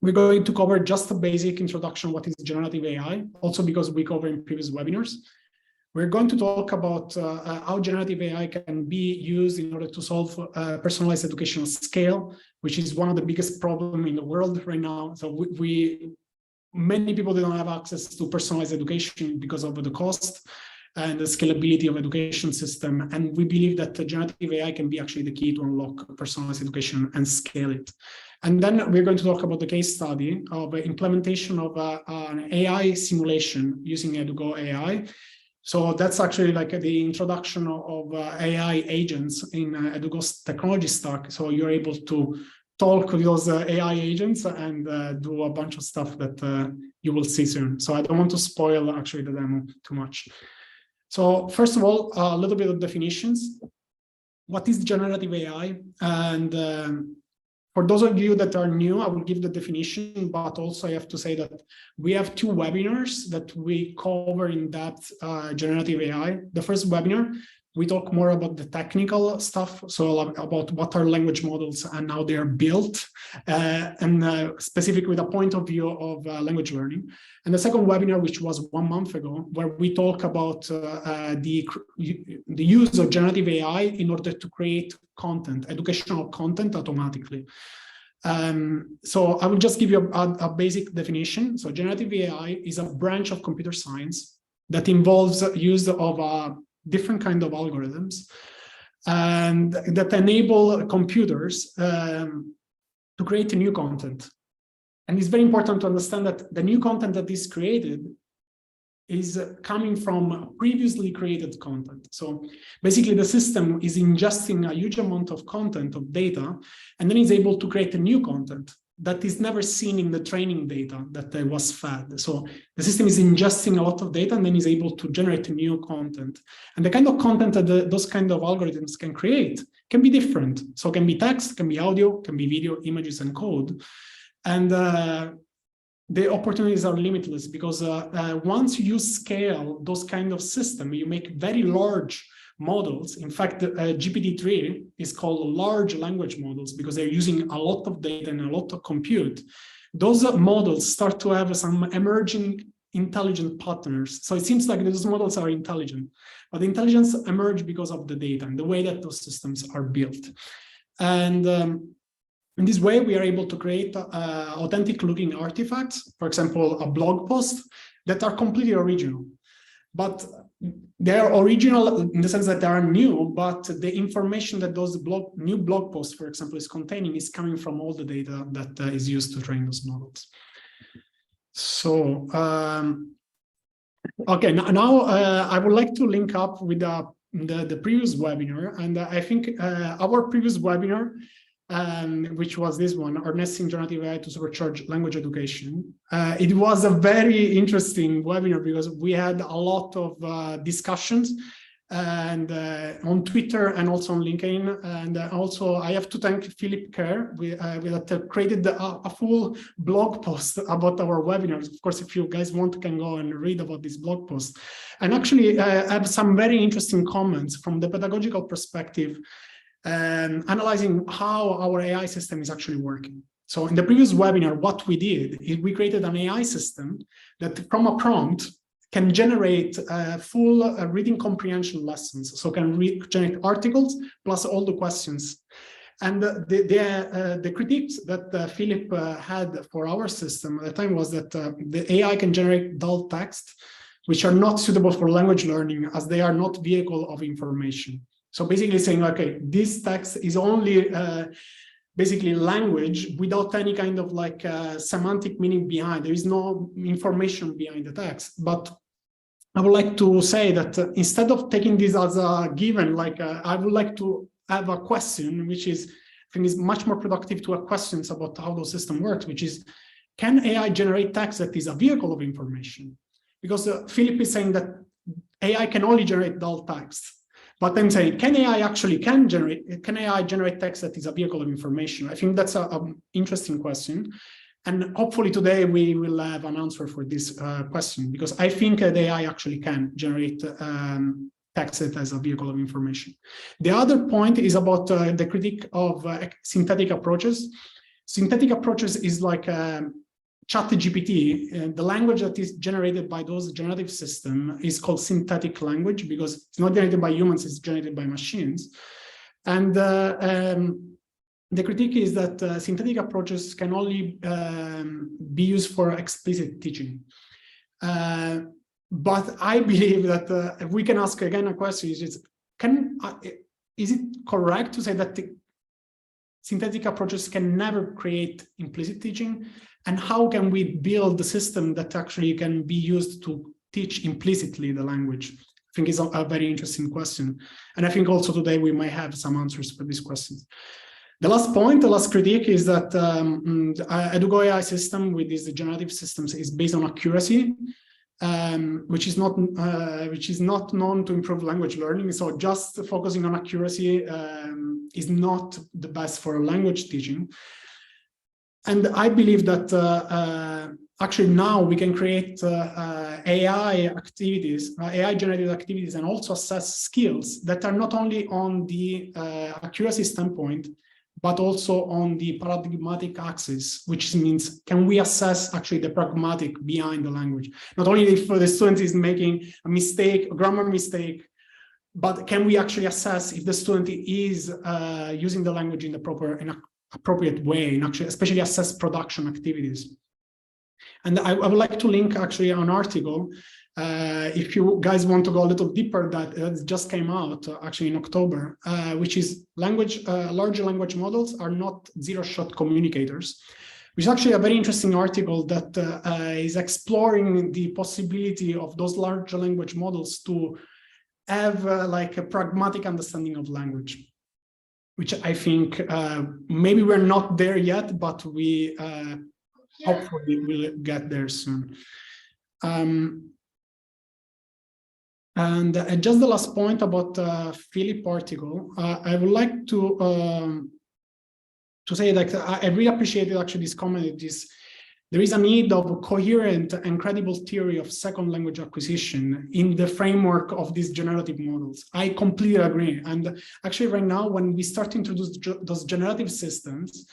We're going to cover just a basic introduction of what is generative AI, also because we covered in previous webinars. We're going to talk about how generative AI can be used in order to solve personalized education at scale, which is one of the biggest problems in the world right now. So many people don't have access to personalized education because of the cost and the scalability of education system. And we believe that generative AI can be actually the key to unlock personalized education and scale it. And then we're going to talk about the case study of implementation of an AI simulation using Edugo.AI. So that's actually like the introduction of AI agents in Edugo's technology stack. So you're able to talk with those AI agents and do a bunch of stuff that you will see soon. So I don't want to spoil actually the demo too much. So first of all, a little bit of definitions. What is generative AI? And for those of you that are new, I will give the definition, but also I have to say that we have two webinars that we cover in depth generative AI. The first webinar, we talk more about the technical stuff, so about what are language models and how they are built, and specific with a point of view of language learning. And the second webinar, which was 1 month ago, where we talk about the use of generative AI in order to create content, educational content automatically. So I will just give you a basic definition. So generative AI is a branch of computer science that involves use of different kind of algorithms and that enable computers to create new content. And it's very important to understand that the new content that is created is coming from previously created content. So basically the system is ingesting a huge amount of content, of data, and then is able to create a new content that is never seen in the training data that was fed. So the system is ingesting a lot of data and then is able to generate new content. And the kind of content that those kind of algorithms can create can be different. So it can be text, can be audio, can be video, images, and code. And the opportunities are limitless because once you scale those kind of systems, you make very large models. In fact, GPT-3 is called large language models because they're using a lot of data and a lot of compute. Those models start to have some emerging intelligent patterns. So it seems like those models are intelligent, but the intelligence emerge because of the data and the way that those systems are built. And in this way, we are able to create authentic looking artifacts, for example, a blog post that are completely original. But they are original in the sense that they are new, but the information that those new blog posts, for example, is containing is coming from all the data that is used to train those models. So, okay, now I would like to link up with the previous webinar. And I think our previous webinar, which was this one, Harnessing Generative AI to Supercharge Language Education. It was a very interesting webinar because we had a lot of discussions and on Twitter and also on LinkedIn. And also I have to thank Philip Kerr, that created a full blog post about our webinars. Of course, if you guys want, can go and read about this blog post. And actually I have some very interesting comments from the pedagogical perspective, analyzing how our AI system is actually working. So in the previous webinar, what we did is we created an AI system that from a prompt can generate full reading comprehension lessons. So can generate articles plus all the questions. And the critiques that Philip had for our system at the time was that the AI can generate dull text, which are not suitable for language learning as they are not vehicle of information. So basically saying, okay, this text is only basically language without any kind of like semantic meaning behind. There is no information behind the text. But I would like to say that instead of taking this as a given, like I would like to have a question, which is, I think is much more productive to have questions about how the system works, which is, can AI generate text that is a vehicle of information? Because Philip is saying that AI can only generate dull text. But then saying, can AI generate text that is a vehicle of information? I think that's an interesting question. And hopefully today we will have an answer for this question, because I think that AI actually can generate text that as a vehicle of information. The other point is about the critique of synthetic approaches. synthetic approaches is like ChatGPT. The language that is generated by those generative system is called synthetic language because it's not generated by humans, it's generated by machines. And the critique is that synthetic approaches can only be used for explicit teaching. But I believe that if we can ask again a question, is it correct to say that the synthetic approaches can never create implicit teaching? And how can we build the system that actually can be used to teach implicitly the language? I think it's a very interesting question. And I think also today we might have some answers for these questions. The last point, the last critique is that Edugo.AI system with these generative systems is based on accuracy, which is not known to improve language learning. So just focusing on accuracy is not the best for language teaching. And I believe that actually now we can create AI activities, AI generated activities, and also assess skills that are not only on the accuracy standpoint, but also on the paradigmatic axis, which means, can we assess actually the pragmatic behind the language? Not only if the student is making a mistake, a grammar mistake, but can we actually assess if the student is using the language in the appropriate way, and actually especially assess production activities. And I would like to link actually an article, if you guys want to go a little deeper, that just came out actually in October, which is large language models are not zero-shot communicators, which is actually a very interesting article that is exploring the possibility of those large language models to have like a pragmatic understanding of language, which I think maybe we're not there yet, but we hopefully will get there soon. And just the last point about Philip article, I would like to say that I really appreciated actually this comment. There is a need of a coherent and credible theory of second language acquisition in the framework of these generative models. I completely agree. And actually right now, when we start to introduce those generative systems,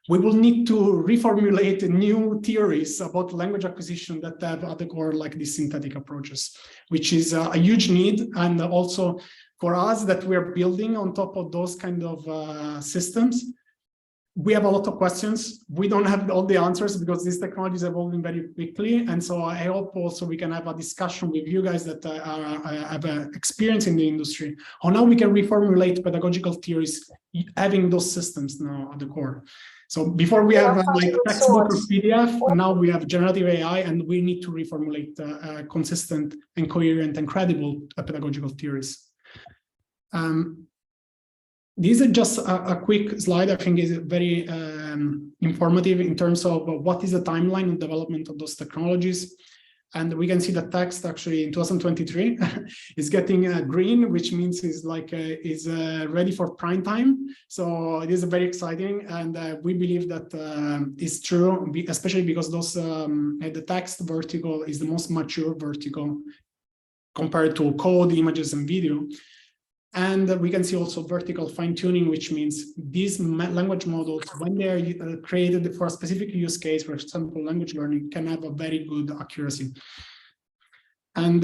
we will need to reformulate new theories about language acquisition that have at the core like these synthetic approaches, which is a huge need. And also for us that we're building on top of those kind of systems, we have a lot of questions. We don't have all the answers because this technology is evolving very quickly. And so I hope also we can have a discussion with you guys that have experience in the industry on how we can reformulate pedagogical theories having those systems now at the core. So before we have like textbook or PDF, now we have generative AI, and we need to reformulate consistent and coherent and credible pedagogical theories. This is just a quick slide. I think is very informative in terms of what is the timeline and development of those technologies. And we can see the text actually in 2023 is getting green, which means is like is ready for prime time. So it is very exciting, and we believe that is true, especially because those the text vertical is the most mature vertical compared to code, images, and video. And we can see also vertical fine-tuning, which means these language models, when they are created for a specific use case, for example, language learning, can have a very good accuracy. And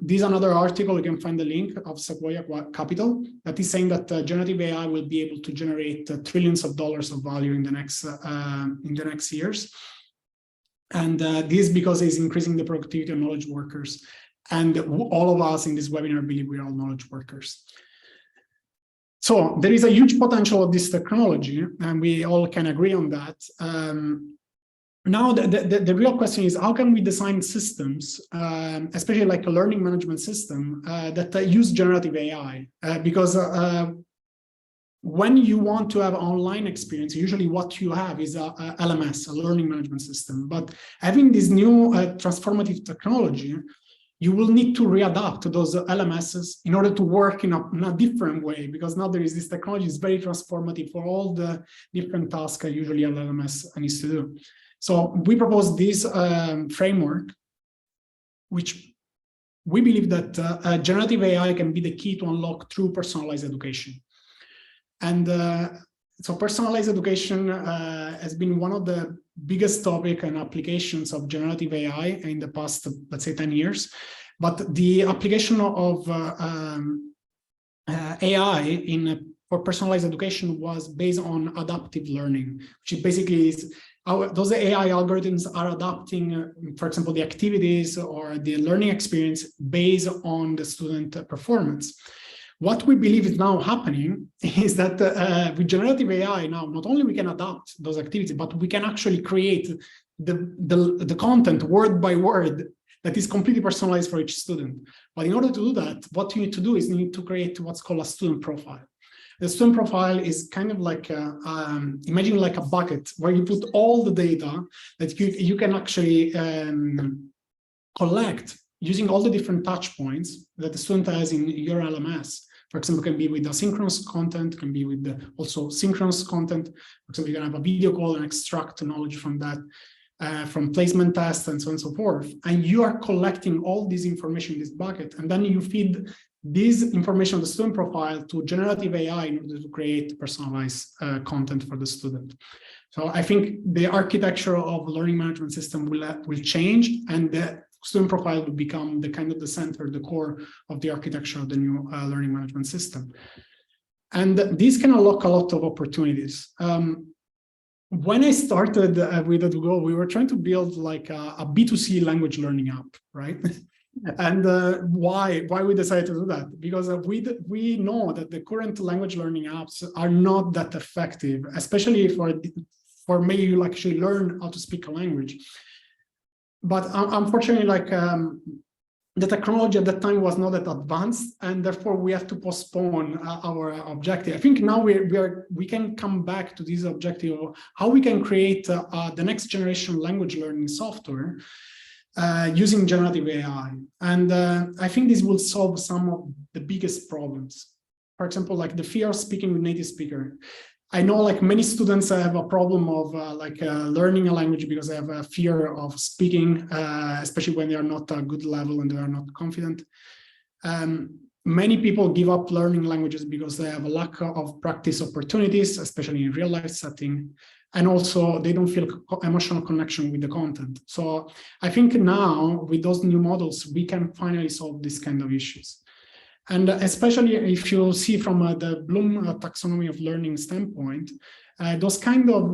this is another article, you can find the link of Sequoia Capital, that is saying that generative AI will be able to generate trillions of dollars of value in the next years. And this because it's increasing the productivity of knowledge workers. And all of us in this webinar believe we are all knowledge workers. So there is a huge potential of this technology, and we all can agree on that. Now, the real question is, how can we design systems, especially like a learning management system, that use generative AI? Because when you want to have online experience, usually what you have is a LMS, a learning management system. But having this new transformative technology, you will need to readapt those LMSs in order to work in a different way, because now there is this technology is very transformative for all the different tasks usually an LMS needs to do. So we propose this framework, which we believe that generative AI can be the key to unlock true personalized education. And So personalized education has been one of the biggest topic and applications of generative AI in the past, let's say, 10 years. But the application of AI for personalized education was based on adaptive learning, which basically is those AI algorithms are adapting, for example, the activities or the learning experience based on the student performance. What we believe is now happening is that with generative AI now, not only we can adapt those activities, but we can actually create the content word by word that is completely personalized for each student. But in order to do that, what you need to do is you need to create what's called a student profile. The student profile is kind of like, imagine like a bucket where you put all the data that you can actually collect using all the different touch points that the student has in your LMS. For example, it can be with asynchronous content, can be with also synchronous content. For example, you can have a video call and extract knowledge from that, from placement tests and so on and so forth. And you are collecting all this information in this bucket, and then you feed this information, the student profile, to generative AI in order to create personalized content for the student. So I think the architecture of learning management system will change, and the student profile will become the kind of the center, the core of the architecture of the new learning management system. And this can unlock a lot of opportunities. When I started with Edugo, we were trying to build like a B2C language learning app, right? And why we decided to do that? Because we know that the current language learning apps are not that effective, especially for maybe you actually learn how to speak a language. But unfortunately, like the technology at that time was not that advanced, and therefore we have to postpone our objective. I think now we can come back to this objective of how we can create the next generation language learning software using generative AI. And I think this will solve some of the biggest problems. For example, like the fear of speaking with native speaker. I know like many students have a problem of learning a language because they have a fear of speaking, especially when they are not a good level and they are not confident. Many people give up learning languages because they have a lack of practice opportunities, especially in real life setting. And also they don't feel emotional connection with the content. So I think now with those new models, we can finally solve this kind of issues. And especially if you see from the Bloom taxonomy of learning standpoint, those kind of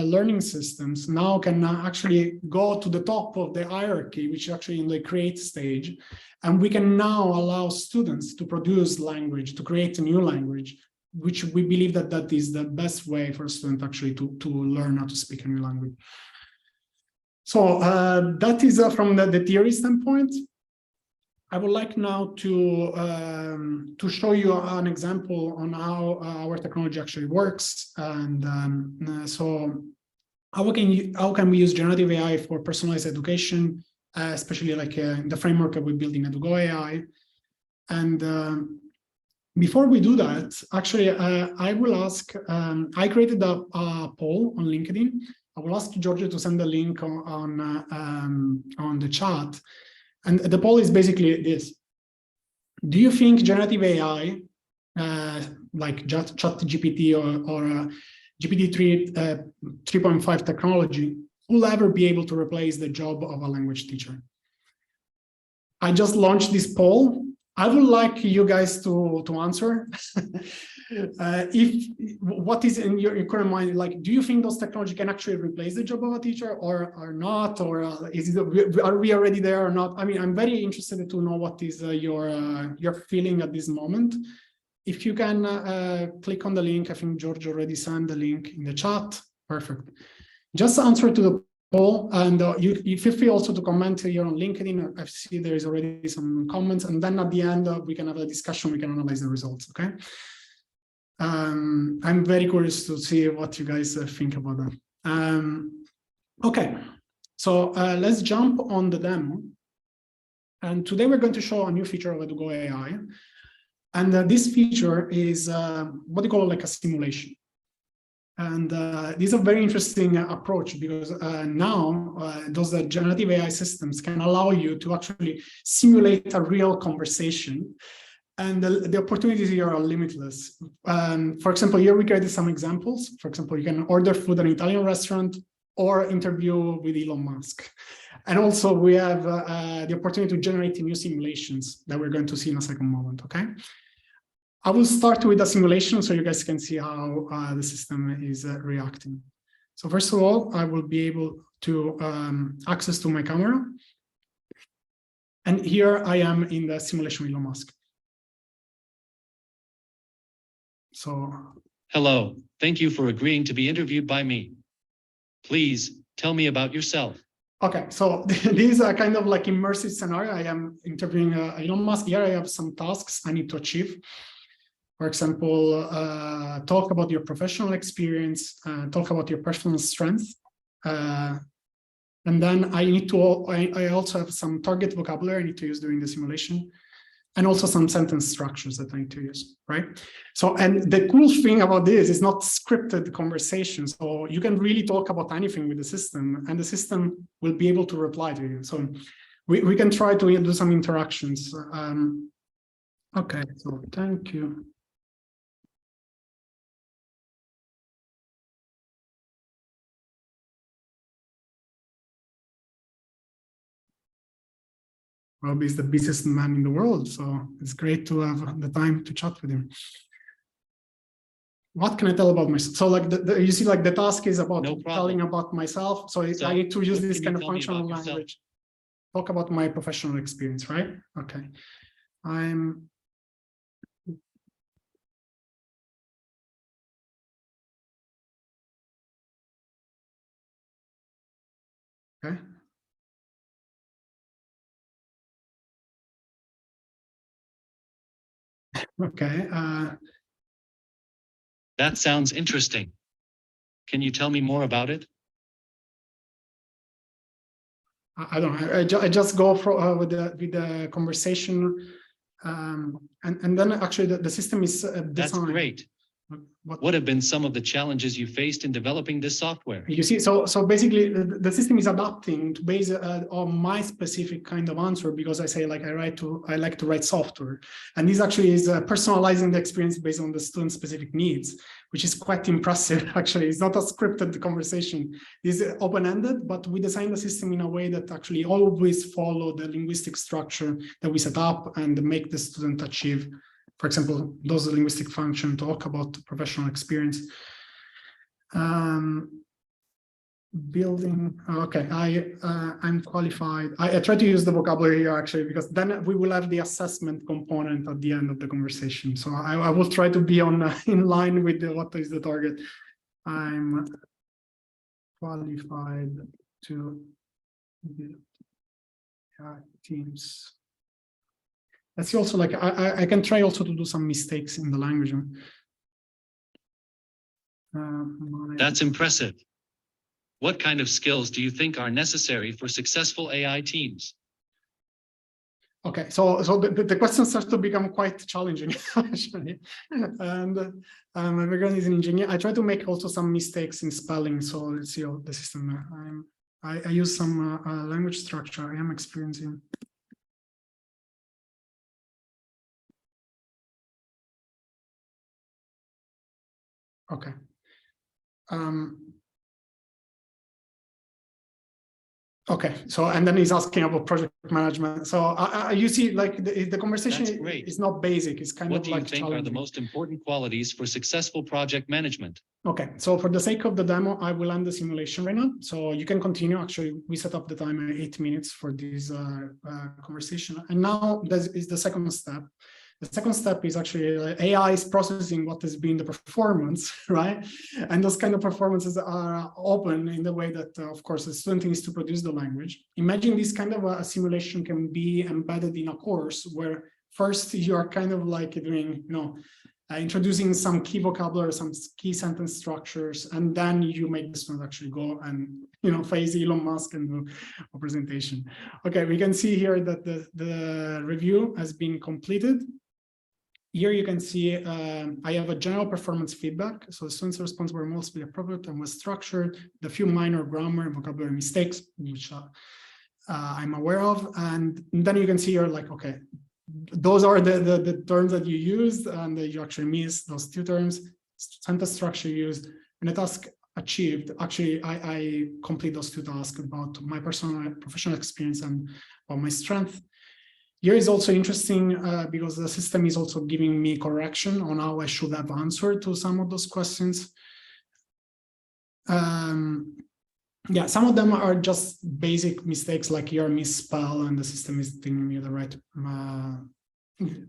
learning systems now can actually go to the top of the hierarchy, which is actually in the create stage. And we can now allow students to produce language, to create a new language, which we believe that is the best way for a student actually to learn how to speak a new language. So that is from the theory standpoint. I would like now to show you an example on how our technology actually works, and so how can we use generative AI for personalized education, especially like in the framework that we build in Edugo.AI. And before we do that, actually, I will ask. I created a poll on LinkedIn. I will ask Giorgio to send the link on the chat. And the poll is basically this: do you think generative AI, like ChatGPT or GPT 3.5 technology, will ever be able to replace the job of a language teacher? I just launched this poll. I would like you guys to answer. What is in your current mind, like, do you think those technology can actually replace the job of a teacher or not, or are we already there or not? I mean, I'm very interested to know what is your feeling at this moment. If you can click on the link, I think George already sent the link in the chat. Perfect. Just answer to the poll, and you feel free also to comment here on LinkedIn. I see there is already some comments, and then at the end we can have a discussion. We can analyze the results. Okay. I'm very curious to see what you guys think about that. Okay, so let's jump on the demo. And today we're going to show a new feature of Edugo.AI. And this feature is what they call like a simulation. And this is a very interesting approach because now those generative AI systems can allow you to actually simulate a real conversation. And the opportunities here are limitless. For example, here we created some examples. For example, you can order food at an Italian restaurant or interview with Elon Musk. And also we have the opportunity to generate new simulations that we're going to see in a second moment, okay? I will start with a simulation so you guys can see how the system is reacting. So first of all, I will be able to access to my camera. And here I am in the simulation with Elon Musk. So, hello, thank you for agreeing to be interviewed by me. Please tell me about yourself. Okay, so these are kind of like immersive scenario. I am interviewing Elon Musk. Here I have some tasks I need to achieve. For example, talk about your professional experience, talk about your personal strength. And then I also have some target vocabulary I need to use during the simulation, and also some sentence structures that I need to use, right? So, and the cool thing about this is not scripted conversation. So you can really talk about anything with the system and the system will be able to reply to you. So we can try to do some interactions. Okay, so thank you. Rob is the busiest man in the world, so it's great to have the time to chat with him. What can I tell about myself? So like you see, like the task is about telling about myself. So I need to use this kind of functional language. Talk about my professional experience, right? Okay. Okay. Okay. That sounds interesting. Can you tell me more about it? I don't know. I just go for, with the conversation, and then actually the system is designed. That's great. What have been some of the challenges you faced in developing this software? You see, so basically the system is adapting to base on my specific kind of answer, because I say like I like to write software, and this actually is personalizing the experience based on the student's specific needs, which is quite impressive. Actually, it's not a scripted conversation. It's open-ended, but we designed the system in a way that actually always follow the linguistic structure that we set up and make the student achieve. For example, those linguistic functions talk about professional experience. Building, okay, I'm qualified. I try to use the vocabulary here actually, because then we will have the assessment component at the end of the conversation. So I will try to be in line with what is the target. I'm qualified to build teams. Let's see also, like, I can try also to do some mistakes in the language. That's impressive. What kind of skills do you think are necessary for successful AI teams? Okay, so the question starts to become quite challenging, actually. And my background is an engineer. I try to make also some mistakes in spelling. So let's see how the system. I use some language structure I am experiencing. Okay. Okay, so and then he's asking about project management. So you see, like the conversation is not basic. It's kind of like what do you think are the most important qualities for successful project management? Okay, so for the sake of the demo, I will end the simulation right now. So you can continue. Actually, we set up the time at 8 minutes for this conversation. And now this is the second step. The second step is actually AI is processing what has been the performance, right? And those kind of performances are open in the way that, of course, the student needs to produce the language. Imagine this kind of a simulation can be embedded in a course where first you are kind of like doing, introducing some key vocabulary, some key sentence structures, and then you make the student actually go and, face Elon Musk and do a presentation. Okay, we can see here that the review has been completed. Here you can see I have a general performance feedback. So the students' response were mostly appropriate and was structured. The few minor grammar and vocabulary mistakes, which I'm aware of. And then you can see here, like, okay, those are the terms that you used, and you actually miss those two terms, sentence structure used, and the task achieved. Actually, I complete those two tasks about my personal professional experience and about my strength. Here is also interesting because the system is also giving me correction on how I should have answered to some of those questions. Yeah, some of them are just basic mistakes, like here misspell, and the system is giving me the right.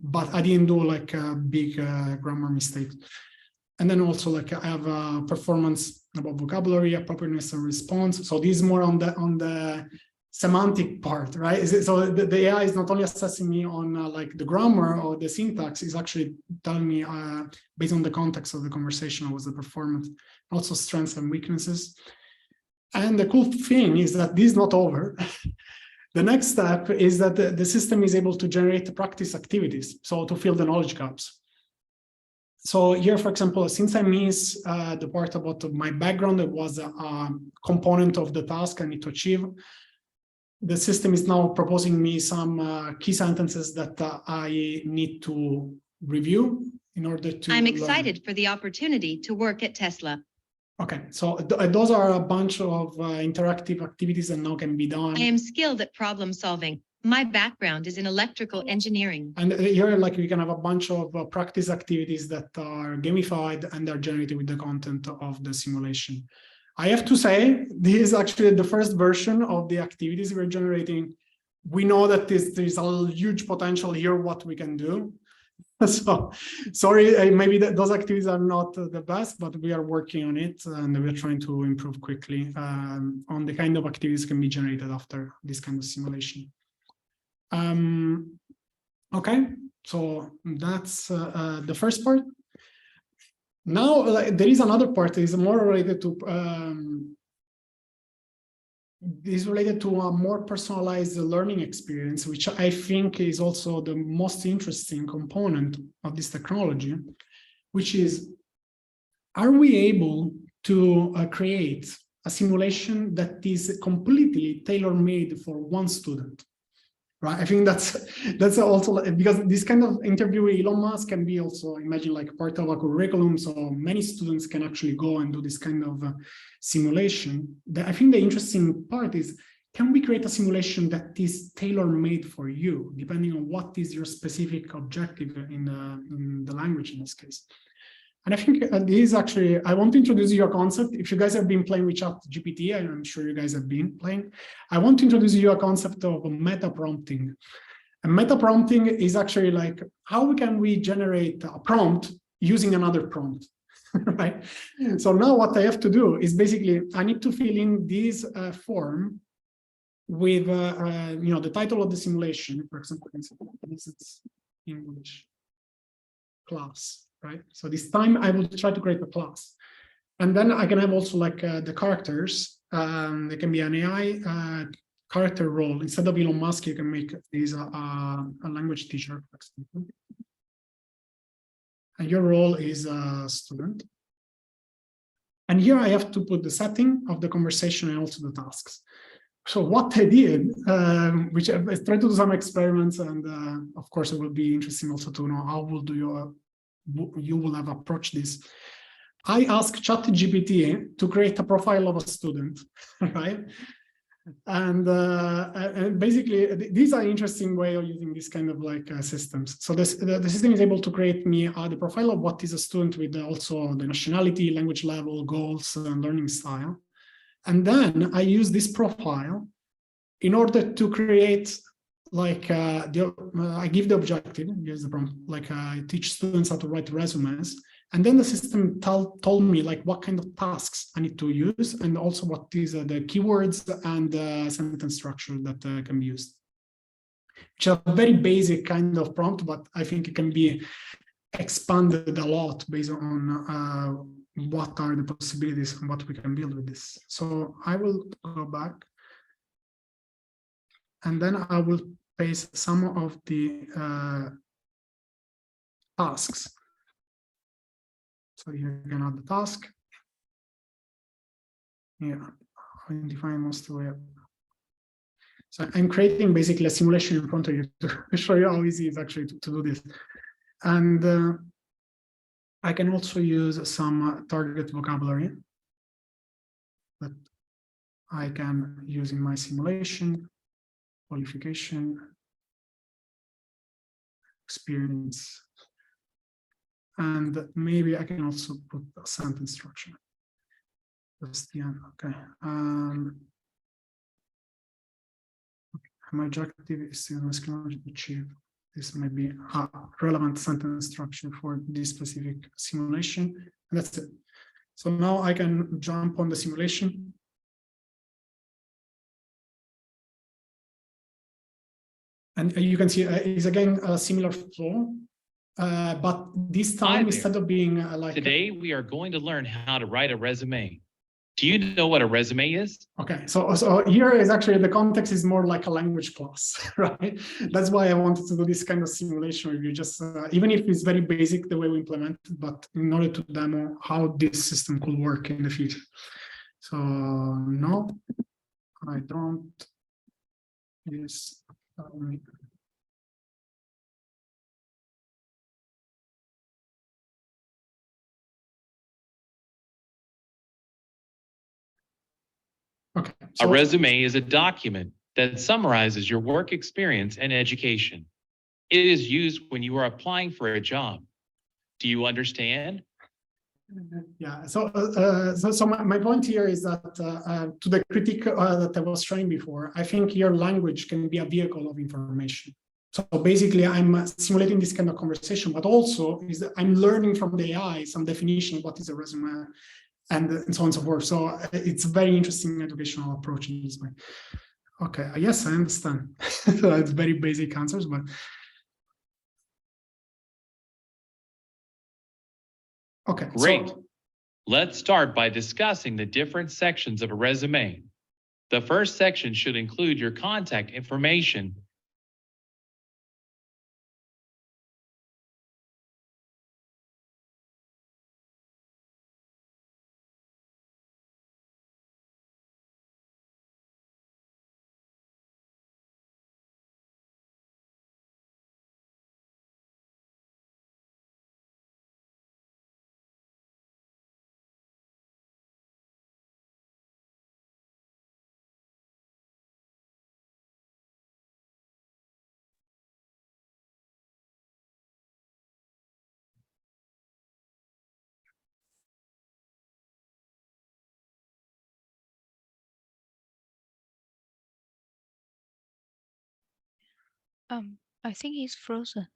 But I didn't do like a big grammar mistake. And then also like I have a performance about vocabulary, appropriateness, and response. So this is more on the semantic part, right? So the AI is not only assessing me on like the grammar or the syntax, it's actually telling me based on the context of the conversation, what's the performance, also strengths and weaknesses. And the cool thing is that this is not over. The next step is that the system is able to generate practice activities, so to fill the knowledge gaps. So here, for example, since I miss the part about my background, that was a component of the task I need to achieve, the system is now proposing me some key sentences that I need to review in order to I'm excited for the opportunity to work at Tesla. Okay, so those are a bunch of interactive activities that now can be done. I am skilled at problem solving. My background is in electrical engineering. And here, like, we can have a bunch of practice activities that are gamified and are generated with the content of the simulation. I have to say, this is actually the first version of the activities we're generating. We know that there's a huge potential here, what we can do. So sorry, maybe those activities are not the best, but we are working on it, and we're trying to improve quickly on the kind of activities can be generated after this kind of simulation. Okay, so that's the first part. Now there is another part that is more related to a more personalized learning experience, which I think is also the most interesting component of this technology, which is, are we able to create a simulation that is completely tailor-made for one student? Right? I think that's also, because this kind of interview with Elon Musk can be also, imagine, like part of a curriculum, so many students can actually go and do this kind of simulation. I think the interesting part is, can we create a simulation that is tailor-made for you, depending on what is your specific objective in the language in this case? And I think this is actually, I want to introduce you a concept. If you guys have been playing with ChatGPT, I'm sure you guys have been playing, I want to introduce you a concept of meta prompting. And meta prompting is actually like, how can we generate a prompt using another prompt, right? So now what I have to do is basically, I need to fill in this form with, the title of the simulation, for example, this is English class. Right? So this time I will try to create a class. And then I can have also like the characters. There can be an AI character role. Instead of Elon Musk, you can make this a language teacher, for example. And your role is a student. And here I have to put the setting of the conversation and also the tasks. So what I did, which I tried to do some experiments, and of course it will be interesting also to know how you will have approached this. I asked ChatGPT to create a profile of a student, right? And basically, these are interesting way of using this kind of like systems. So the system is able to create me the profile of what is a student with also the nationality, language level, goals, and learning style. And then I use this profile in order to create like I give the objective, here's the prompt, like I teach students how to write resumes, and then the system told me like what kind of tasks I need to use, and also what is the keywords and the sentence structure that can be used. Which is a very basic kind of prompt, but I think it can be expanded a lot based on what are the possibilities and what we can build with this. So I will go back. And then I will paste some of the tasks. So you can add the task. Yeah, identify most way. So I'm creating basically a simulation in front of you to show you how easy it is actually to do this. And I can also use some target vocabulary that I can use in my simulation, qualification, experience, and maybe I can also put a sentence structure. That's the end. Okay. My objective is to achieve. This may be a relevant sentence structure for this specific simulation. And that's it. So now I can jump on the simulation. And you can see it's again a similar flow, but this time instead of being like... Today, we are going to learn how to write a resume. Do you know what a resume is? Okay, so here is actually the context is more like a language class, right? That's why I wanted to do this kind of simulation review, just even if it's very basic the way we implement it, but in order to demo how this system could work in the future. So no, I don't. Yes. Okay. A resume is a document that summarizes your work experience and education. It is used when you are applying for a job. Do you understand? Yeah, so my point here is that to the critique that I was showing before, I think your language can be a vehicle of information. So basically, I'm simulating this kind of conversation, but also I'm learning from the AI some definition of what is a resume and so on and so forth. So it's a very interesting educational approach in this way. Okay, yes, I understand. So it's very basic answers, but okay. Great. So, let's start by discussing the different sections of a resume. The first section should include your contact information. I think he's frozen.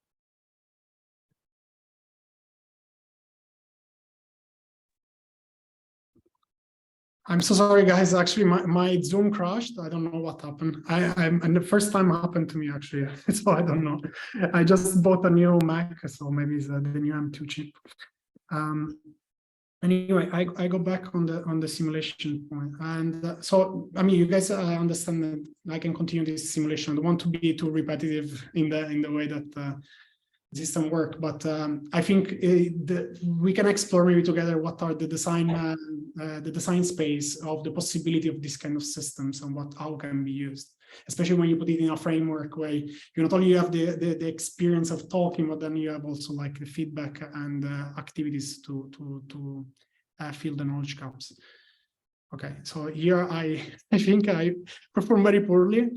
I'm so sorry, guys. Actually, my Zoom crashed. I don't know what happened. And the first time happened to me, actually. So I don't know. I just bought a new Mac, so maybe it's the new M2 chip. Anyway, I go back on the simulation point, and so I mean, you guys understand that I can continue this simulation. I don't want to be too repetitive in the way that the system work, but I think we can explore maybe together what are the design space of the possibility of this kind of systems and how can be used, especially when you put it in a framework where you not only have the experience of talking, but then you have also like the feedback and activities to fill the knowledge gaps. Okay, so here I think I perform very poorly.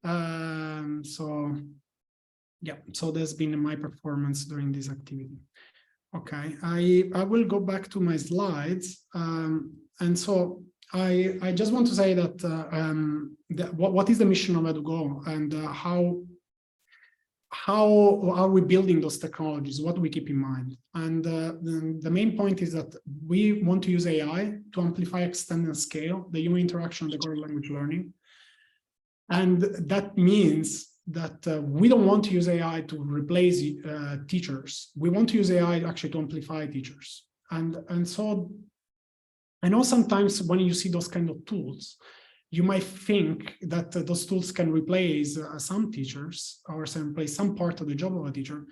So yeah, so there's been my performance during this activity. Okay, I will go back to my slides. And so I just want to say that, what is the mission of Edugo, and how are we building those technologies? What do we keep in mind? And the main point is that we want to use AI to amplify, extend, and scale the human interaction, the core language learning. And that means that we don't want to use AI to replace teachers. We want to use AI actually to amplify teachers. And so I know sometimes when you see those kind of tools, you might think that those tools can replace some teachers or replace some part of the job of a teacher.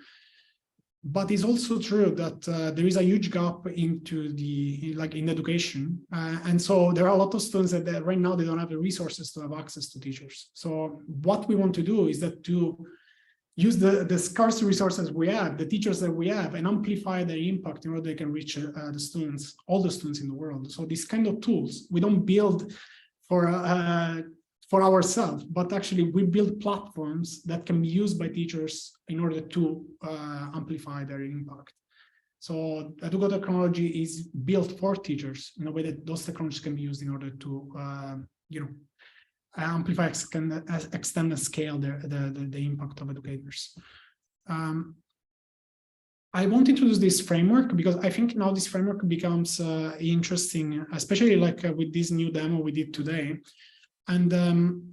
But it's also true that there is a huge gap into in education, and so there are a lot of students that right now they don't have the resources to have access to teachers. So what we want to do is that to use the scarce resources we have, the teachers that we have, and amplify their impact in order they can reach the students, all the students in the world. So these kind of tools we don't build for ourselves, but actually we build platforms that can be used by teachers in order to amplify their impact. So Edugo technology is built for teachers in a way that those technologies can be used in order to, amplify, extend, and scale the impact of educators. I want to introduce this framework because I think now this framework becomes interesting, especially like with this new demo we did today. And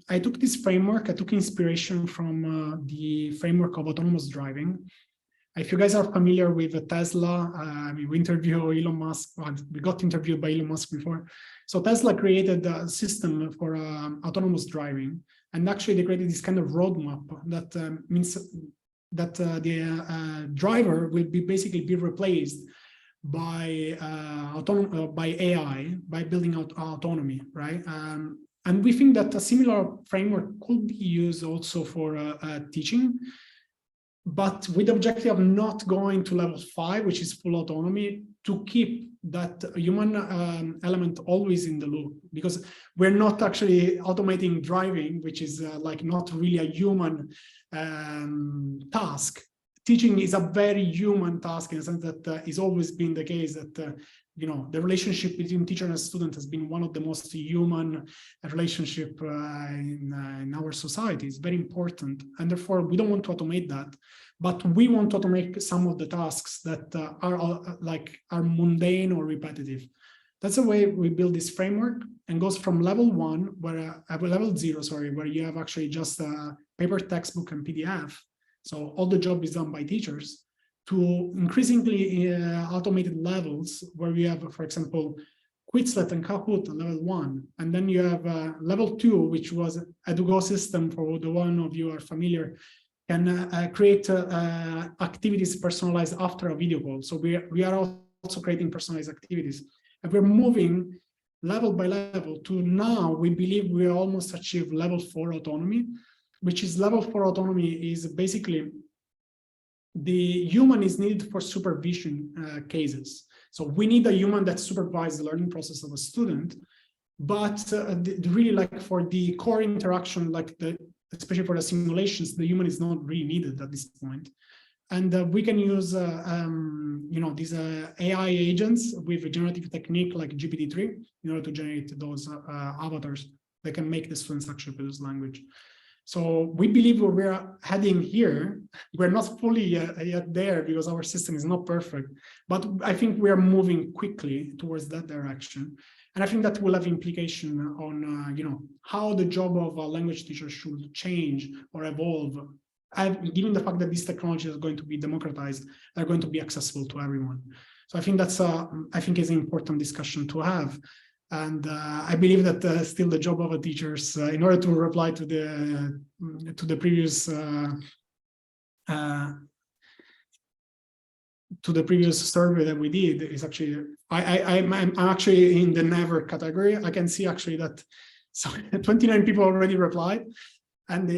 I took this framework, I took inspiration from the framework of autonomous driving. If you guys are familiar with Tesla, I mean, we interviewed Elon Musk, we got interviewed by Elon Musk before. So Tesla created a system for autonomous driving. And actually they created this kind of roadmap that means that the driver will basically be replaced by AI, by building out autonomy, right? And we think that a similar framework could be used also for teaching, but with the objective of not going to level 5, which is full autonomy, to keep that human element always in the loop, because we're not actually automating driving, which is like not really a human task. Teaching is a very human task in the sense that it's always been the case that the relationship between teacher and student has been one of the most human relationship in our society. It's very important, and therefore we don't want to automate that, but we want to automate some of the tasks that are mundane or repetitive. That's the way we build this framework, and goes from level 1, level 0, sorry, where you have actually just a paper textbook and PDF. So all the job is done by teachers, to increasingly automated levels where we have, for example, Quizlet and Kahoot at level 1. And then you have level 2, which was Edugo system, for the one of you are familiar, can create activities personalized after a video call. So we are also creating personalized activities. And we're moving level by level to now we believe we almost achieved level 4 autonomy, which is level 4 autonomy is basically the human is needed for supervision cases. So we need a human that supervises the learning process of a student, but really like for the core interaction, like especially for the simulations, the human is not really needed at this point. And we can use these AI agents with a generative technique like GPT-3 in order to generate those avatars that can make the students actually produce language. So we believe where we're heading here, we're not fully yet there because our system is not perfect, but I think we are moving quickly towards that direction. And I think that will have implication on how the job of a language teacher should change or evolve. Given the fact that these technologies are going to be democratized, they're going to be accessible to everyone. So I think that's is an important discussion to have. And I believe that still the job of a teachers, in order to reply to the previous survey that we did, is actually I'm actually in the never category. I can see actually that 29 people already replied, and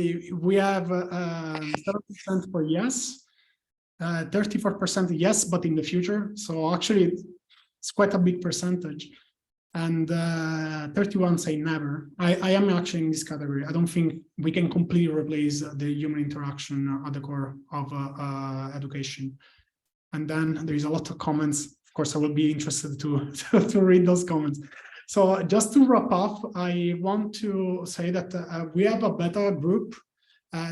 we have 7% for yes, 34% yes, but in the future. So actually, it's quite a big percentage. And 31 say never. I am actually in this category. I don't think we can completely replace the human interaction at the core of education. And then there is a lot of comments. Of course, I will be interested to read those comments. So just to wrap up, I want to say that we have a beta group.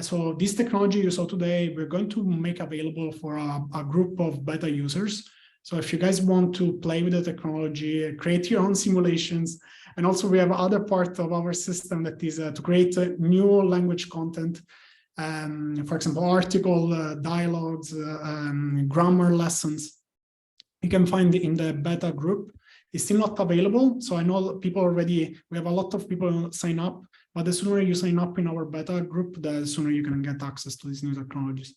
So this technology you saw today, we're going to make available for a group of beta users. So if you guys want to play with the technology, create your own simulations, and also we have other part of our system that is to create new language content. For example, article, dialogues, grammar lessons. You can find it in the beta group. It's still not available. So I know people already, we have a lot of people sign up, but the sooner you sign up in our beta group, the sooner you can get access to these new technologies.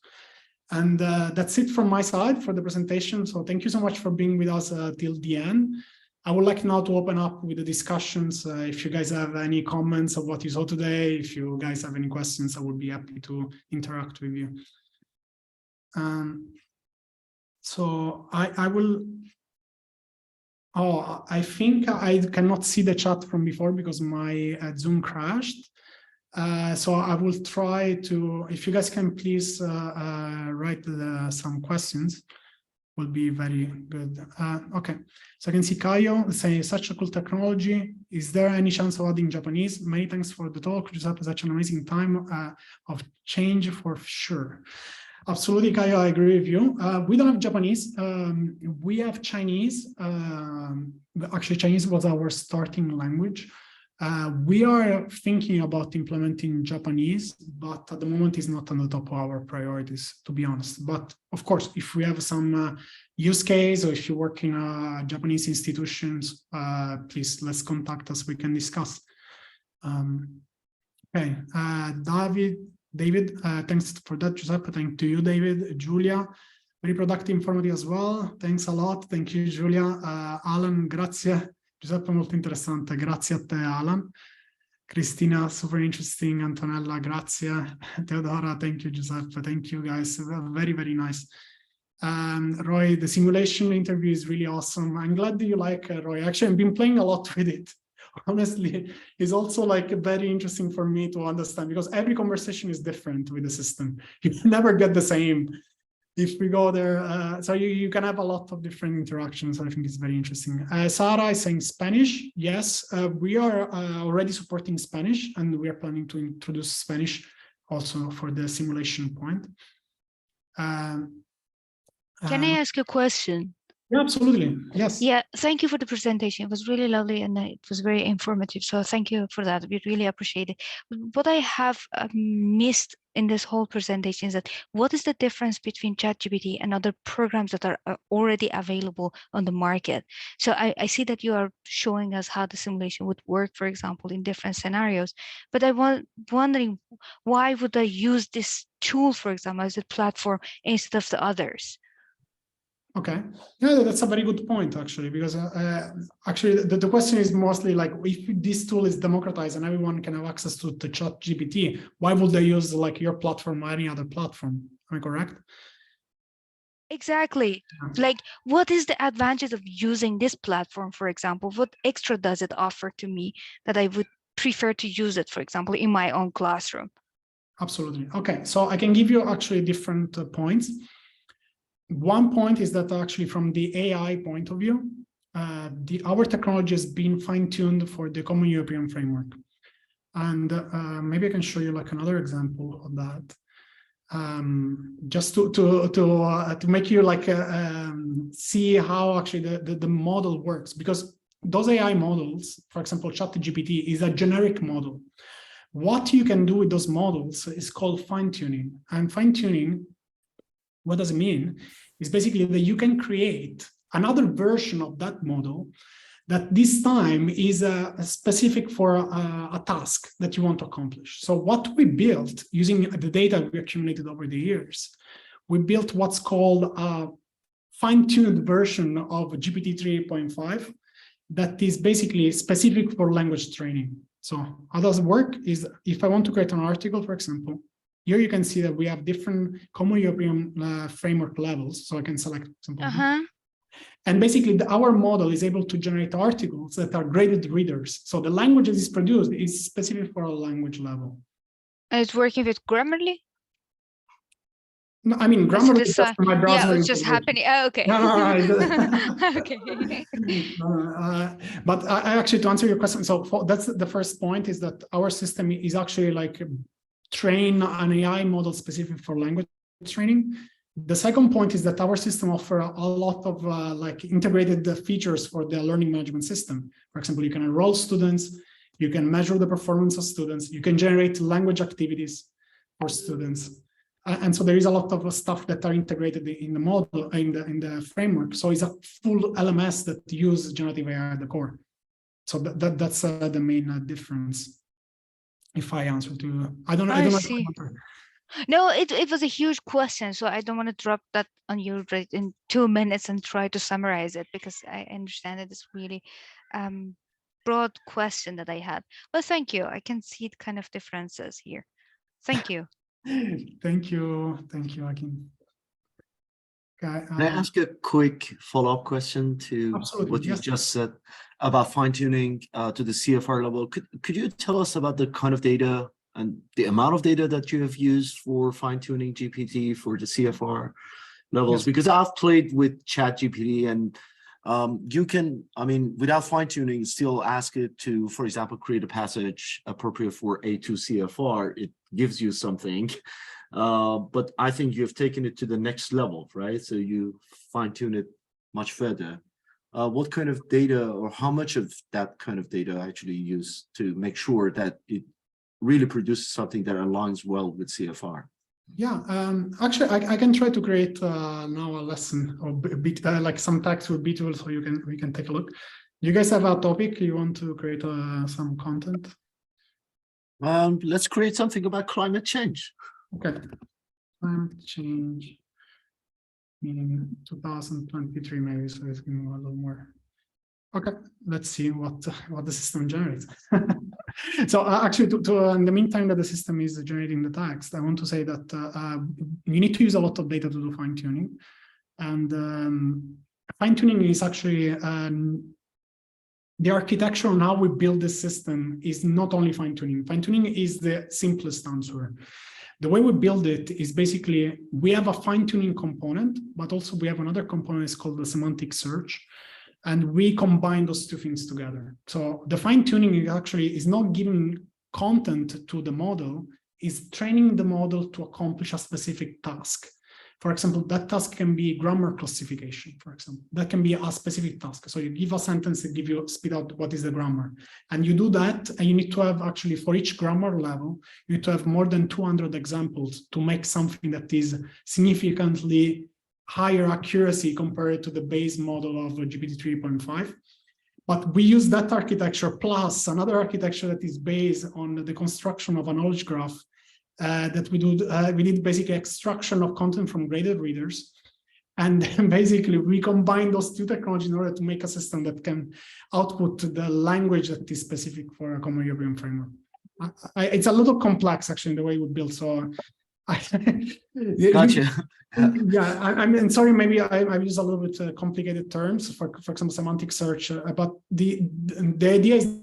And that's it from my side for the presentation. So thank you so much for being with us till the end. I would like now to open up with the discussions. If you guys have any comments of what you saw today, if you guys have any questions, I would be happy to interact with you. So I will. Oh, I think I cannot see the chat from before because my Zoom crashed. So I will try to, if you guys can please write some questions, will be very good. Okay, so I can see Kayo saying such a cool technology. Is there any chance of adding Japanese? Many thanks for the talk. Giuseppe, such an amazing time of change for sure. Absolutely, Kayo, I agree with you. We don't have Japanese. We have Chinese. Actually, Chinese was our starting language. We are thinking about implementing Japanese, but at the moment it's not on the top of our priorities, to be honest. But of course, if we have some use case, or if you work in Japanese institutions, please let's contact us. We can discuss. Okay, David, thanks for that, Giuseppe. Thank to you, David. Julia, very productive, informative as well. Thanks a lot. Thank you, Julia. Alan, grazie. Giuseppe, molto interessante. Grazie a te, Alan. Cristina, super interesting. Antonella, grazie. Teodora, thank you, Giuseppe. Thank you, guys. Very, very nice. Roy, the simulation interview is really awesome. I'm glad that you like Roy. Actually, I've been playing a lot with it. Honestly, it's also like very interesting for me to understand because every conversation is different with the system. You never get the same. If we go there, so you can have a lot of different interactions. I think it's very interesting. Sarah is saying Spanish. Yes, we are already supporting Spanish, and we are planning to introduce Spanish also for the simulation point. Can I ask a question? Yeah, absolutely. Yes. Yeah, thank you for the presentation. It was really lovely and it was very informative. So thank you for that. We really appreciate it. What I have missed in this whole presentation is that what is the difference between ChatGPT and other programs that are already available on the market? So I see that you are showing us how the simulation would work, for example, in different scenarios. But I was wondering, why would I use this tool, for example, as a platform instead of the others? Okay, yeah, that's a very good point, actually, because actually the question is mostly like, if this tool is democratized and everyone can have access to the ChatGPT, why would they use like your platform or any other platform? Am I correct? Exactly. Like, what is the advantage of using this platform, for example? What extra does it offer to me that I would prefer to use it, for example, in my own classroom? Absolutely. Okay, so I can give you actually different points. One point is that actually from the AI point of view, our technology has been fine-tuned for the Common European Framework. And maybe I can show you like another example of that. Just to make you like see how actually the model works, because those AI models, for example, ChatGPT is a generic model. What you can do with those models is called fine-tuning. And fine-tuning, what does it mean? It's basically that you can create another version of that model that this time is specific for a task that you want to accomplish. So what we built using the data we accumulated over the years, we built what's called a fine-tuned version of GPT 3.5 that is basically specific for language training. So how does it work is if I want to create an article, for example, here you can see that we have different Common European Framework levels. So I can select simple. And basically our model is able to generate articles that are graded readers. So the language that is produced is specific for a language level. And it's working with Grammarly? No, I mean, Grammarly is just my browser. Yeah, it's just happening. Oh, okay. No. Okay. But I actually, to answer your question, so that's the first point, is that our system is actually like train an AI model specific for language training. The second point is that our system offers a lot of like integrated features for the learning management system. For example, you can enroll students, you can measure the performance of students, you can generate language activities for students. And so there is a lot of stuff that are integrated in the model, in the framework. So it's a full LMS that uses generative AI at the core. So that's the main difference. If I answer to you, I don't know. No, it was a huge question, so I don't want to drop that on you right in 2 minutes and try to summarize it, because I understand it is really broad question that I had. But thank you. I can see the kind of differences here. Thank you. Thank you, Akin. Okay, Can I ask a quick follow-up question to absolutely, what you yes. just said about fine-tuning to the CFR level? Could you tell us about the kind of data and the amount of data that you have used for fine-tuning GPT for the CFR levels? Yes. Because I've played with ChatGPT, and you can, I mean, without fine-tuning, still ask it to, for example, create a passage appropriate for A2 CFR. It gives you something. But I think you've taken it to the next level, right? So you fine-tune it much further. What kind of data, or how much of that kind of data actually use to make sure that it really produces something that aligns well with CFR? Yeah, actually, I can try to create now a lesson or bit like some text with B-tool, so we can take a look. You guys have a topic you want to create some content? Let's create something about climate change. Okay, climate change in 2023 maybe, so it's going to be a little more. Okay, let's see what the system generates. So actually, in the meantime that the system is generating the text, I want to say that you need to use a lot of data to do fine tuning, and fine tuning is actually the architecture on how we build the system is not only fine tuning. Fine tuning is the simplest answer. The way we build it is basically we have a fine tuning component, but also we have another component is called the semantic search. And we combine those two things together. So the fine tuning actually is not giving content to the model, is training the model to accomplish a specific task. For example, that task can be grammar classification, for example. That can be a specific task. So you give a sentence that spit out what is the grammar. And you do that, and you need to have actually for each grammar level, you need to have more than 200 examples to make something that is significantly higher accuracy compared to the base model of GPT 3.5. But we use that architecture plus another architecture that is based on the construction of a knowledge graph that we do. We did basically extraction of content from graded readers. And then basically we combine those two technologies in order to make a system that can output the language that is specific for a common European framework. It's a little complex actually in the way we build. So Gotcha. Yeah, I'm sorry, maybe I use a little bit complicated terms, for example, semantic search, but the idea is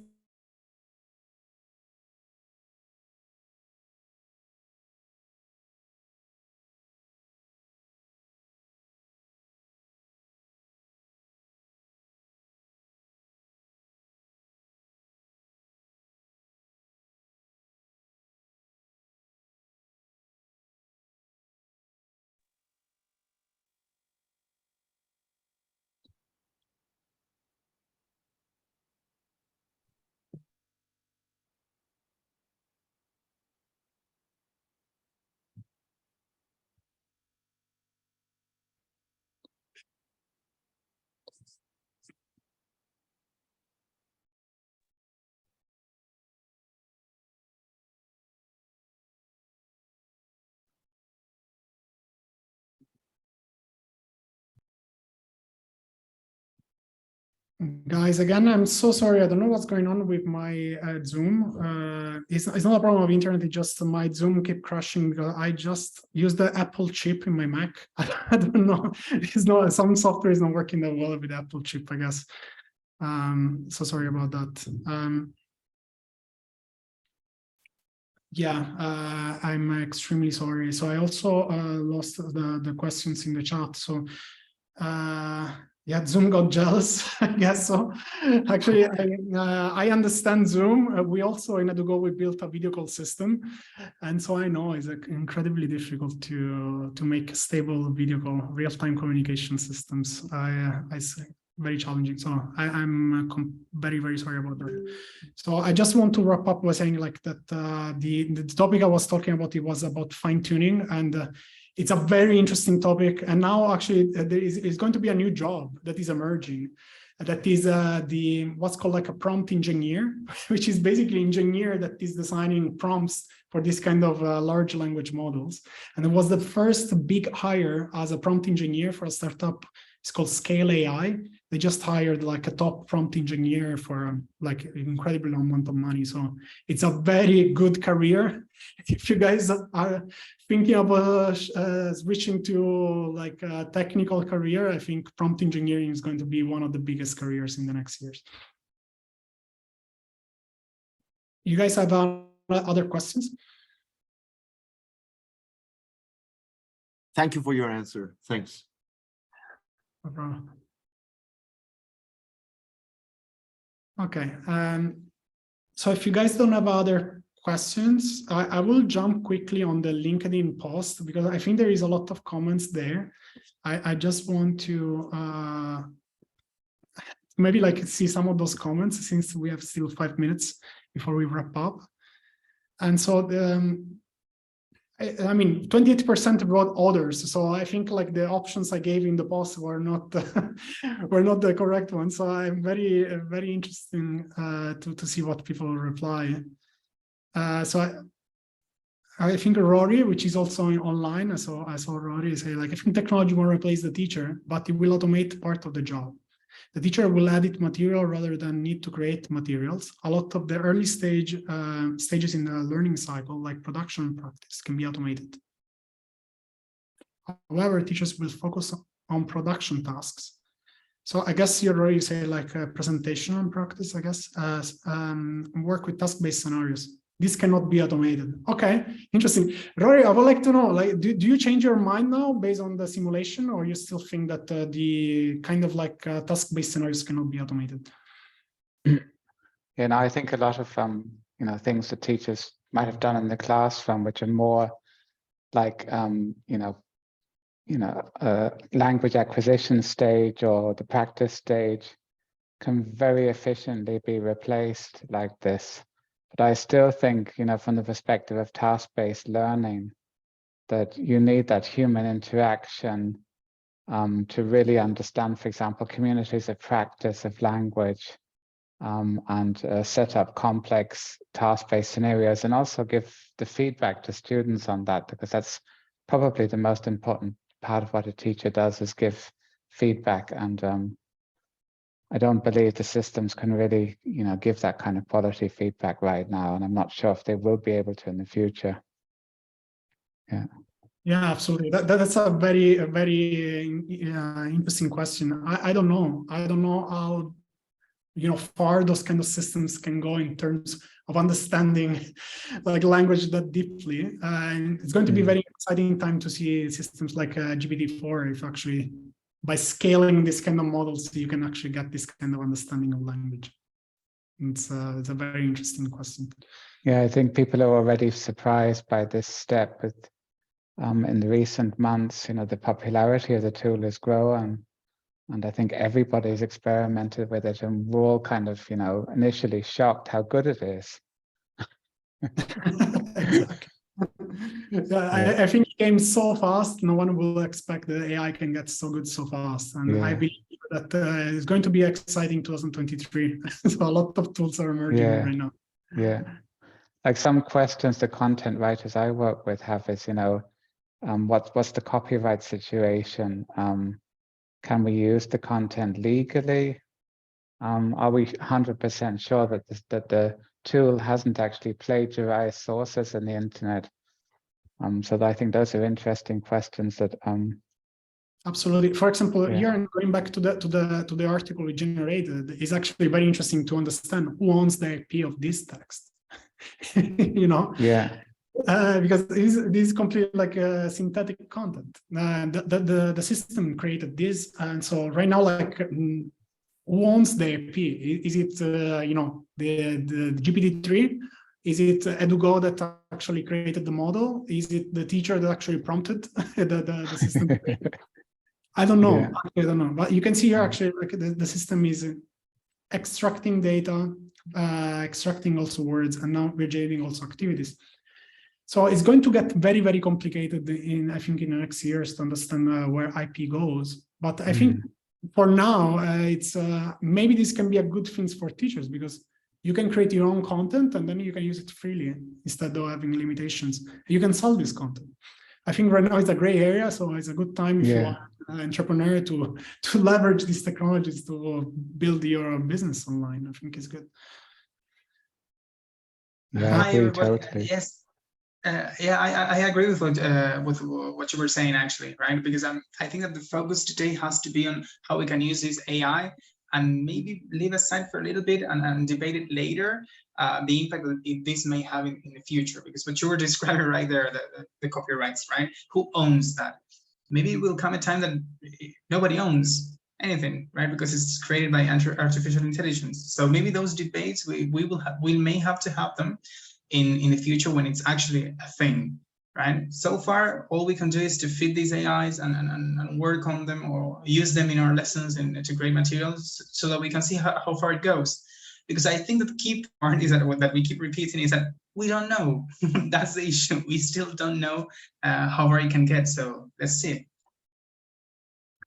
guys, again, I'm so sorry. I don't know what's going on with my Zoom. It's not a problem of internet. It's just my Zoom keep crashing. I just use the Apple chip in my Mac. I don't know. It's not, some software is not working that well with the Apple chip, I guess. So sorry about that. Yeah, I'm extremely sorry. So I also lost the questions in the chat. So yeah, Zoom got jealous, I guess so. Actually, I understand Zoom. We also in Edugo we built a video call system, and so I know it's incredibly difficult to make stable video call, real-time communication systems. I see. Very challenging. So I'm very sorry about that. So I just want to wrap up by saying like that the topic I was talking about, it was about fine tuning, and it's a very interesting topic. And now actually there is going to be a new job that is emerging. that is what's called like a prompt engineer, which is basically engineer that is designing prompts for this kind of large language models. And it was the first big hire as a prompt engineer for a startup. It's called Scale AI. They just hired like a top prompt engineer for like an incredible amount of money. So it's a very good career. If you guys are thinking about switching to like a technical career, I think prompt engineering is going to be one of the biggest careers in the next years. You guys have other questions? Thank you for your answer. Thanks. No problem. Okay. So if you guys don't have other questions, I will jump quickly on the LinkedIn post because I think there is a lot of comments there. I just want to maybe like see some of those comments since we have still 5 minutes before we wrap up. And so I mean, 28% wrote others. So I think like the options I gave in the post were not the correct ones. So I'm very interesting to see what people reply. So I think Rory, which is also online, I saw Rory say like, I think technology won't replace the teacher, but it will automate part of the job. The teacher will edit material rather than need to create materials. A lot of the early stages in the learning cycle, like production and practice, can be automated. However, teachers will focus on production tasks. So I guess you already say like a presentation and practice, I guess, work with task-based scenarios. This cannot be automated. Okay, interesting. Rory, I would like to know, like, do you change your mind now based on the simulation, or you still think that the kind of like task-based scenarios cannot be automated? You know, I think a lot of you know, things that teachers might have done in the classroom, which are more like language acquisition stage or the practice stage, can very efficiently be replaced like this. But I still think, you know, from the perspective of task-based learning, that you need that human interaction to really understand, for example, communities of practice of language and set up complex task-based scenarios, and also give the feedback to students on that, because that's probably the most important part of what a teacher does, is give feedback. And I don't believe the systems can really, you know, give that kind of quality feedback right now, and I'm not sure if they will be able to in the future. Yeah. Yeah, absolutely. That's a very interesting question. I don't know. I don't know how, you know, far those kind of systems can go in terms of understanding like language that deeply. And it's going to be very exciting time to see systems like GPT-4, if actually by scaling this kind of models, you can actually get this kind of understanding of language. It's a very interesting question. Yeah, I think people are already surprised by this step. With in the recent months, you know, the popularity of the tool is growing, and I think everybody's experimented with it, and we're all kind of, you know, initially shocked how good it is. Exactly. Yeah, I think it came so fast. No one will expect that AI can get so good so fast, and I believe that it's going to be exciting 2023. So a lot of tools are emerging right now. Yeah, like some questions the content writers I work with have is, you know, what's the copyright situation? Can we use the content legally? Are we 100% sure that the tool hasn't actually plagiarized sources in the internet? So I think those are interesting questions that absolutely. For example, here, going back to the article we generated, is actually very interesting to understand who owns the IP of this text. You know? Yeah. Because this is completely like synthetic content. The system created this, and so right now, like, who owns the IP? Is it you know, the GPT-3? Is it Edugo that actually created the model? Is it the teacher that actually prompted the system? I don't know. Yeah. I don't know. But you can see here actually, like, the system is extracting data, extracting also words, and now we're generating also activities. So it's going to get very, very complicated I think in the next years to understand where IP goes. But I think for now, it's maybe this can be a good thing for teachers, because you can create your own content and then you can use it freely instead of having limitations. You can sell this content. I think right now it's a gray area, so it's a good time if you are an entrepreneur to leverage these technologies to build your business online. I think it's good. Yeah, Hi, I agree everybody. totally. Yes. Yeah, I agree with what you were saying, actually, right? Because I think that the focus today has to be on how we can use this AI, and maybe leave aside for a little bit and debate it later, the impact that this may have in the future. Because what you were describing right there, the copyrights, right? Who owns that? Maybe it will come a time that nobody owns anything, right? Because it's created by artificial intelligence. So maybe those debates we may have to have them in the future when it's actually a thing, right? So far, all we can do is to feed these AIs and work on them or use them in our lessons and to create materials so that we can see how far it goes. Because I think that the key part is that we keep repeating is that we don't know. That's the issue. We still don't know how far it can get. So let's see.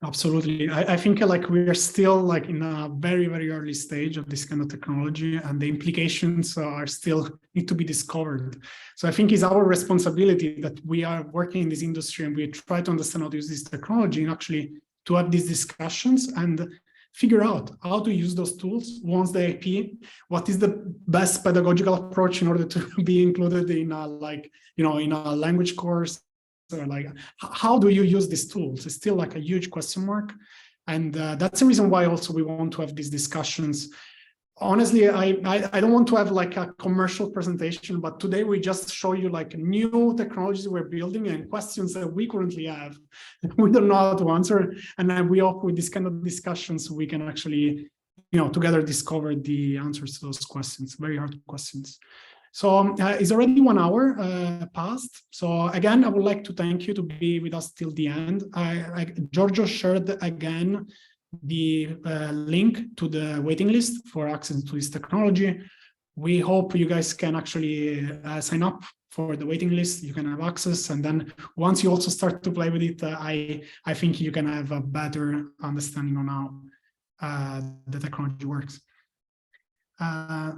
Absolutely. I think like we are still like in a very, very early stage of this kind of technology, and the implications are still need to be discovered. So I think it's our responsibility that we are working in this industry and we try to understand how to use this technology and actually to have these discussions and figure out how to use those tools once the IP, what is the best pedagogical approach in order to be included in a, like, you know, in a language course. Or like, how do you use these tools? It's still like a huge question mark. And that's the reason why also we want to have these discussions. Honestly, I don't want to have like a commercial presentation, but today we just show you like new technologies we're building and questions that we currently have. We don't know how to answer. And then we hope with this kind of discussions, we can actually, you know, together discover the answers to those questions, very hard questions. So it's already 1 hour past. So again, I would like to thank you to be with us till the end. Giorgio shared again the link to the waiting list for access to this technology. We hope you guys can actually sign up for the waiting list. You can have access, and then once you also start to play with it, I think you can have a better understanding on how the technology works.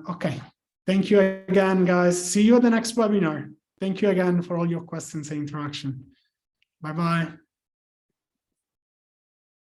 Okay. Thank you again, guys. See you at the next webinar. Thank you again for all your questions and interaction. Bye-bye.